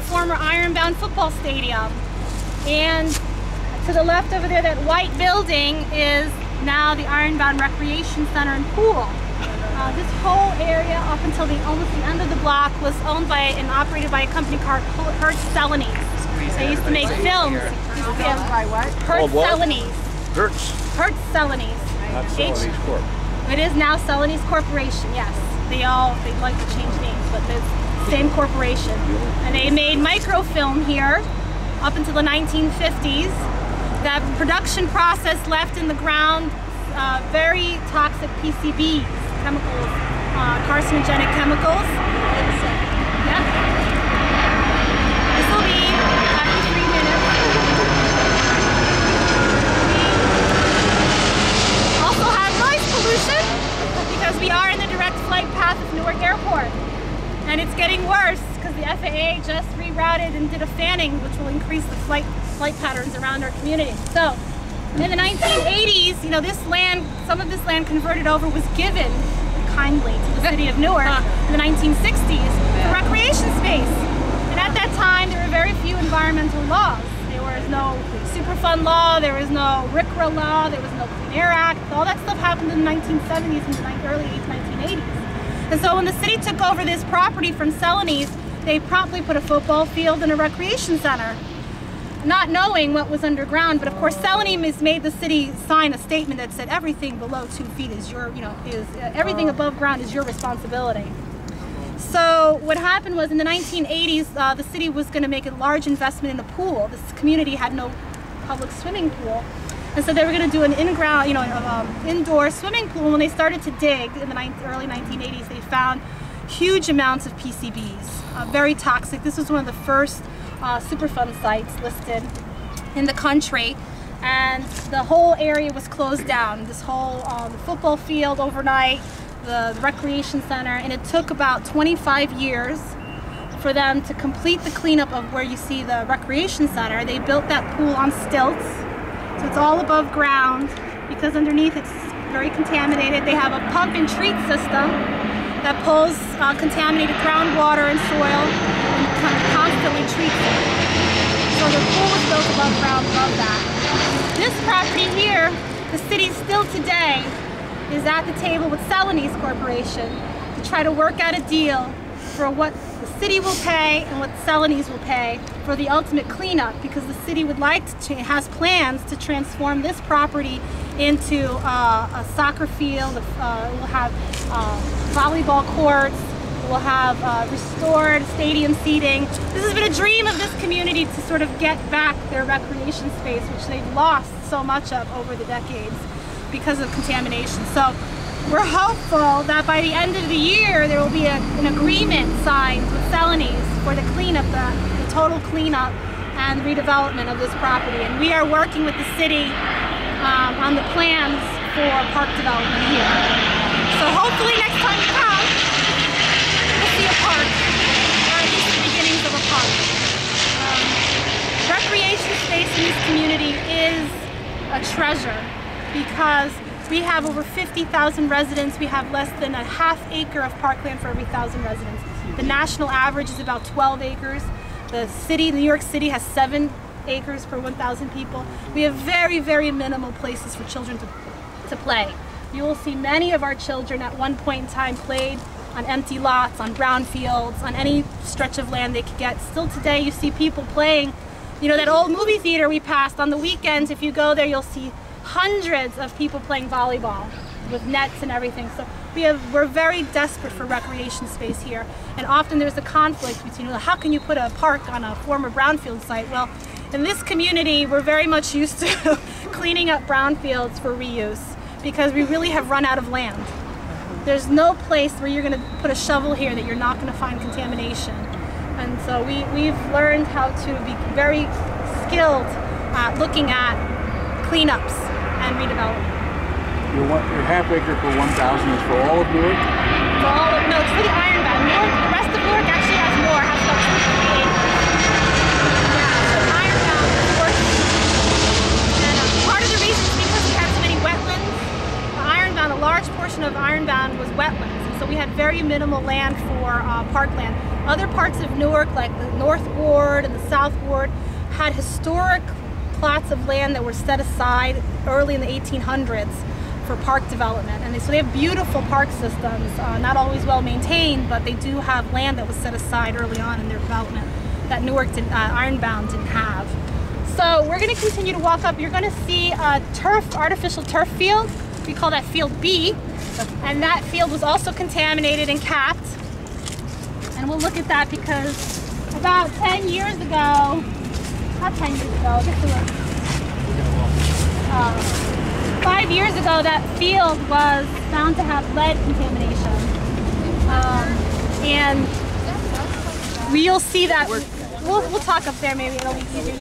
the former Ironbound football stadium. And to the left over there, that white building is now the Ironbound Recreation Center and Pool. This whole area up until almost the end of the block was owned by and operated by a company called Hertz Celanese. They used to make films. By what? Hertz Celanese. Hertz Celanese. Not Celanese Corp. It is now Celanese Corporation, yes. They like to change names, but it's the same corporation. And they made microfilm here up until the 1950s. That production process left in the ground very toxic PCBs, chemicals, carcinogenic chemicals. Yep. This will be after 3 minutes. We also have noise pollution because we are in the direct flight path of Newark Airport. And it's getting worse because the FAA just rerouted and did a fanning, which will increase the flight patterns around our community. So, in the 1980s, this land, some of this land converted over was given kindly to the city of Newark in the 1960s for recreation space. And at that time, there were very few environmental laws. There was no Superfund law, there was no RCRA law, there was no Clean Air Act. All that stuff happened in the 1970s and the early 1980s. And so when the city took over this property from Celanese, they promptly put a football field and a recreation center, not knowing what was underground. But of course, Celanese made the city sign a statement that said everything below 2 feet is your, everything above ground is your responsibility. So what happened was in the 1980s, the city was going to make a large investment in a pool. This community had no public swimming pool. And so they were going to do an in-ground, indoor swimming pool. When they started to dig in the early 1980s, they found huge amounts of PCBs, very toxic. This was one of the first Superfund sites listed in the country, and the whole area was closed down. This whole the football field overnight, the recreation center, and it took about 25 years for them to complete the cleanup of where you see the recreation center. They built that pool on stilts. So it's all above ground because underneath it's very contaminated. They have a pump and treat system that pulls contaminated groundwater and soil and kind of constantly treats it. So the pool was built above ground above that. This property here, the city still today is at the table with Celanese Corporation to try to work out a deal for what the city will pay and what Celanese will pay for the ultimate cleanup, because the city would like to has plans to transform this property into a soccer field. We'll have volleyball courts. We'll have restored stadium seating. This has been a dream of this community to sort of get back their recreation space, which they've lost so much of over the decades because of contamination. So we're hopeful that by the end of the year there will be an agreement signed with Celanese for the cleanup, the total cleanup and redevelopment of this property. And we are working with the city on the plans for park development here. So hopefully next time you come, you'll see a park, or at least the beginnings of a park. Recreation space in this community is a treasure because we have over 50,000 residents. We have less than a ½ acre of parkland for every 1,000 residents. The national average is about 12 acres. The city, New York City, has 7 acres per 1,000 people. We have very, very minimal places for children to play. You will see many of our children at one point in time played on empty lots, on brown fields, on any stretch of land they could get. Still today, you see people playing, that old movie theater we passed on the weekends. If you go there, you'll see hundreds of people playing volleyball with nets and everything. So we're very desperate for recreation space here. And often there's a conflict between, how can you put a park on a former brownfield site? Well, in this community, we're very much used to cleaning up brownfields for reuse because we really have run out of land. There's no place where you're going to put a shovel here that you're not going to find contamination. And so we've learned how to be very skilled at looking at cleanups and redevelopment. Your ½ acre per 1,000 is for all of Newark? No, it's for the Ironbound. The rest of Newark actually has more, has about 250 acres. Yeah, so Ironbound works. And part of the reason is because we have so many wetlands. A large portion of Ironbound was wetlands, and so we had very minimal land for parkland. Other parts of Newark, like the North Ward and the South Ward, had historic plots of land that were set aside early in the 1800s for park development. And so they have beautiful park systems, not always well maintained, but they do have land that was set aside early on in their development that Newark didn't, Ironbound didn't have. So we're going to continue to walk up. You're going to see a artificial turf field. We call that field B. And that field was also contaminated and capped. And we'll look at that because about 10 years ago, not 10 years ago, I guess it was 5 years ago, that field was found to have lead contamination. And we'll see that, we'll talk up there, maybe it'll be easier.